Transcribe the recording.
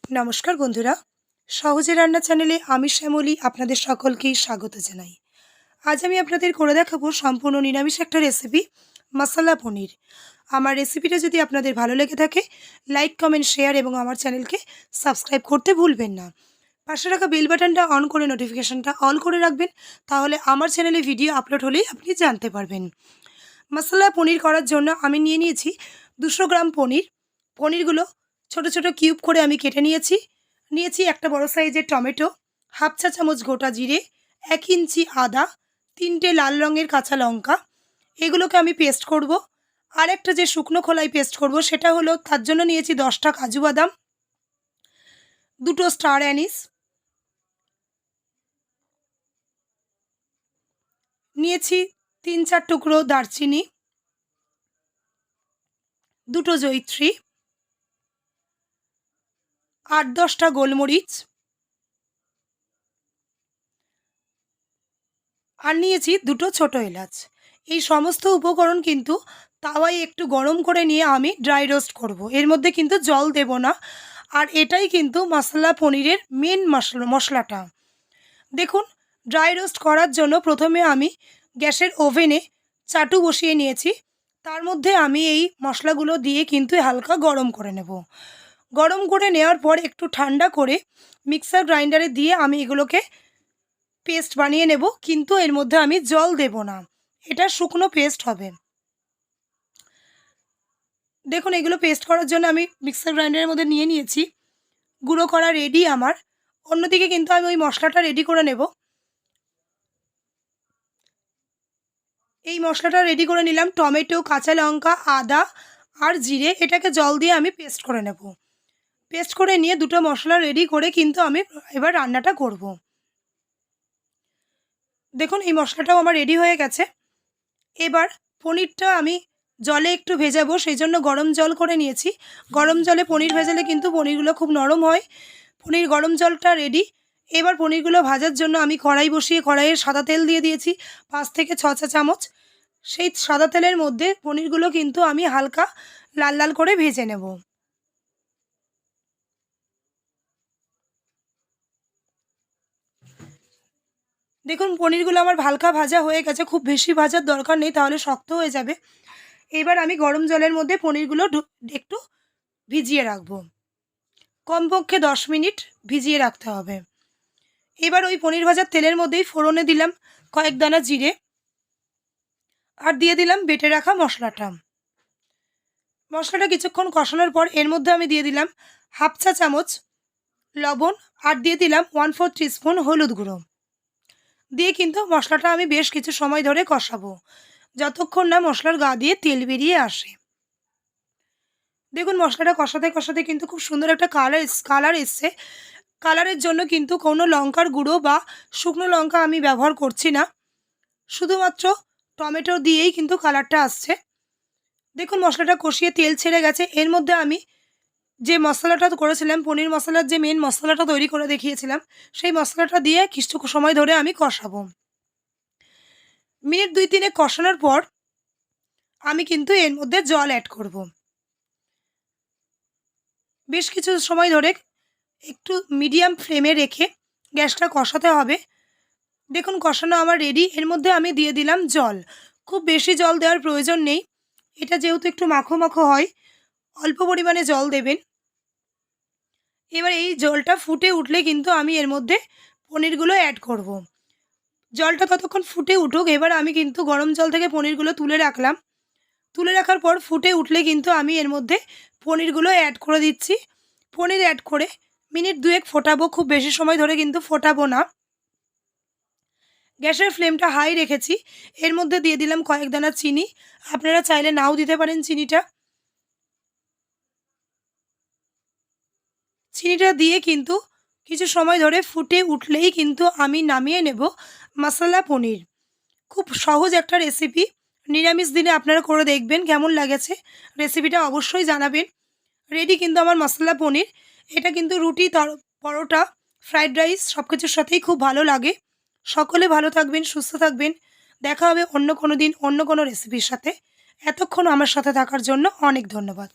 নমস্কার বন্ধুরা, সহজে রান্না চ্যানেলে আমি শ্যামলী আপনাদের সকলকেই স্বাগত জানাই। আজ আমি আপনাদের করে দেখাবো সম্পূর্ণ নিরামিষ একটা রেসিপি, মশলা পনির। আমার রেসিপিটা যদি আপনাদের ভালো লেগে থাকে, লাইক, কমেন্ট, শেয়ার এবং আমার চ্যানেলকে সাবস্ক্রাইব করতে ভুলবেন না। পাশে রাখা বেল বাটনটা অন করে নোটিফিকেশনটা অল করে রাখবেন, তাহলে আমার চ্যানেলে ভিডিও আপলোড হলেই আপনি জানতে পারবেন। মশলা পনির করার জন্য আমি নিয়ে নিয়েছি 200 গ্রাম পনির। পনিরগুলো ছোট ছোট কিউব করে আমি কেটে নিয়েছি একটা বড় সাইজের টমেটো, হাফ চা চামচ গোটা জিরে, 1 ইঞ্চি আদা, 3টে লাল রঙের কাঁচা লঙ্কা। এগুলোকে আমি পেস্ট করব। আর একটা যে শুকনো খোলায় পেস্ট করব সেটা হলো, তার জন্য নিয়েছি 10টা কাজু বাদাম, 2টো স্টার অ্যানিস, নিয়েছি 3-4 টুকরো দারচিনি, 2টো জৈত্রী, 8-10টা গোলমরিচ, আর নিয়েছি 2টো ছোট এলাচ। এই সমস্ত উপকরণ কিন্তু তাওয়ায় একটু গরম করে নিয়ে আমি ড্রাই রোস্ট করব। এর মধ্যে কিন্তু জল দেব না। আর এটাই কিন্তু মশলা পনিরের মেন মশলাটা। দেখুন, ড্রাই রোস্ট করার জন্য প্রথমে আমি গ্যাসের ওভেনে চাটু বসিয়ে নিয়েছি। তার মধ্যে আমি এই মশলাগুলো দিয়ে কিন্তু হালকা গরম করে নেব। গরম করে নেওয়ার পর একটু ঠান্ডা করে মিক্সার গ্রাইন্ডারে দিয়ে আমি এগুলোকে পেস্ট বানিয়ে নেব, কিন্তু এর মধ্যে আমি জল দেব না। এটা শুকনো পেস্ট হবে। দেখুন, এগুলো পেস্ট করার জন্য আমি মিক্সার গ্রাইন্ডারের মধ্যে নিয়ে নিয়েছি। গুঁড়ো করা রেডি আমার। অন্যদিকে কিন্তু আমি ওই মশলাটা রেডি করে নেব। এই মশলাটা রেডি করে নিলাম। টমেটো, কাঁচা লঙ্কা, আদা আর জিরে, এটাকে জল দিয়ে আমি পেস্ট করে নেব। পেস্ট করে নিয়ে দুটো মশলা রেডি করে কিন্তু আমি এবার রান্নাটা করব। দেখুন, এই মশলাটাও আমার রেডি হয়ে গেছে। এবার পনিরটা আমি জলে একটু ভেজাবো, সেই জন্য গরম জল করে নিয়েছি। গরম জলে পনির ভেজালে কিন্তু পনিরগুলো খুব নরম হয়। পনির গরম জলটা রেডি। এবার পনিরগুলো ভাজার জন্য আমি কড়াই বসিয়ে কড়াইয়ে সাদা তেল দিয়ে দিয়েছি 5 থেকে 6 চা চামচ। সেই সাদা তেলের মধ্যে পনিরগুলো কিন্তু আমি হালকা লাল লাল করে ভেজে নেব। দেখুন, পনিরগুলো আমার হালকা ভাজা হয়ে গেছে। খুব বেশি ভাজার দরকার নেই, তাহলে শক্ত হয়ে যাবে। এবার আমি গরম জলের মধ্যে পনিরগুলো একটু ভিজিয়ে রাখবো। কমপক্ষে 10 মিনিট ভিজিয়ে রাখতে হবে। এবার ওই পনির ভাজার তেলের মধ্যেই ফোড়নে দিলাম কয়েক দানা জিরে, আর দিয়ে দিলাম বেটে রাখা মশলাটা। মশলাটা কিছুক্ষণ কষানোর পর এর মধ্যে আমি দিয়ে দিলাম হাফ চা চামচ লবণ, আর দিয়ে দিলাম 1/4 টিস্পুন হলুদ গুঁড়ো। দিয়ে কিন্তু মশলাটা আমি বেশ কিছু সময় ধরে কষাবো, যতক্ষণ না মশলার গা দিয়ে তেল বেরিয়ে আসে। দেখুন, মশলাটা কষাতে কষাতে কিন্তু খুব সুন্দর একটা কালার এসছে। কালারের জন্য কিন্তু কোনো লঙ্কার গুঁড়ো বা শুকনো লঙ্কা আমি ব্যবহার করছি না। শুধুমাত্র টমেটো দিয়েই কিন্তু কালারটা আসছে। দেখুন, মশলাটা কষিয়ে তেল ছেড়ে গেছে। এর মধ্যে আমি যে মশলাটা করেছিলাম, পনির মশলার যে মেন মশলাটা তৈরি করে দেখিয়েছিলাম, সেই মশলাটা দিয়ে কিছু সময় ধরে আমি কষাবো। মিনিট 2-3 কষানোর পর আমি কিন্তু এর মধ্যে জল অ্যাড করব। বেশ কিছু সময় ধরে একটু মিডিয়াম ফ্লেমে রেখে গ্যাসটা কষাতে হবে। দেখুন, কষানো আমার রেডি। এর মধ্যে আমি দিয়ে দিলাম জল। খুব বেশি জল দেওয়ার প্রয়োজন নেই। এটা যেহেতু একটু মাখো মাখো হয়, অল্প পরিমাণে জল দেবেন। এবার এই জলটা ফুটে উঠলে কিন্তু আমি এর মধ্যে পনিরগুলো অ্যাড করব। জলটা ততক্ষণ ফুটে উঠুক। এবার আমি কিন্তু গরম জল থেকে পনিরগুলো তুলে রাখলাম। তুলে রাখার পর ফুটে উঠলে কিন্তু আমি এর মধ্যে পনিরগুলো অ্যাড করে দিচ্ছি। পনির অ্যাড করে মিনিট 2 ফোটাবো। খুব বেশি সময় ধরে কিন্তু ফোটাবো না। গ্যাসের ফ্লেমটা হাই রেখেছি। এর মধ্যে দিয়ে দিলাম কয়েক দানা চিনি। আপনারা চাইলে নাও দিতে পারেন চিনিটা। চিনিটা দিয়ে কিন্তু কিছু সময় ধরে ফুটে উঠলেই কিন্তু আমি নামিয়ে নেব মশলা পনির। খুব সহজ একটা রেসিপি। নিরামিষ দিনে আপনারা করে দেখবেন কেমন লাগেছে। রেসিপিটা অবশ্যই জানাবেন। রেডি কিন্তু আমার মশলা পনির। এটা কিন্তু রুটি, পরোটা, ফ্রাইড রাইস সব কিছুর সাথেই খুব ভালো লাগে। সকলে ভালো থাকবেন, সুস্থ থাকবেন। দেখা হবে অন্য কোনো দিন অন্য কোনো রেসিপির সাথে। এতক্ষণ আমার সাথে থাকার জন্য অনেক ধন্যবাদ।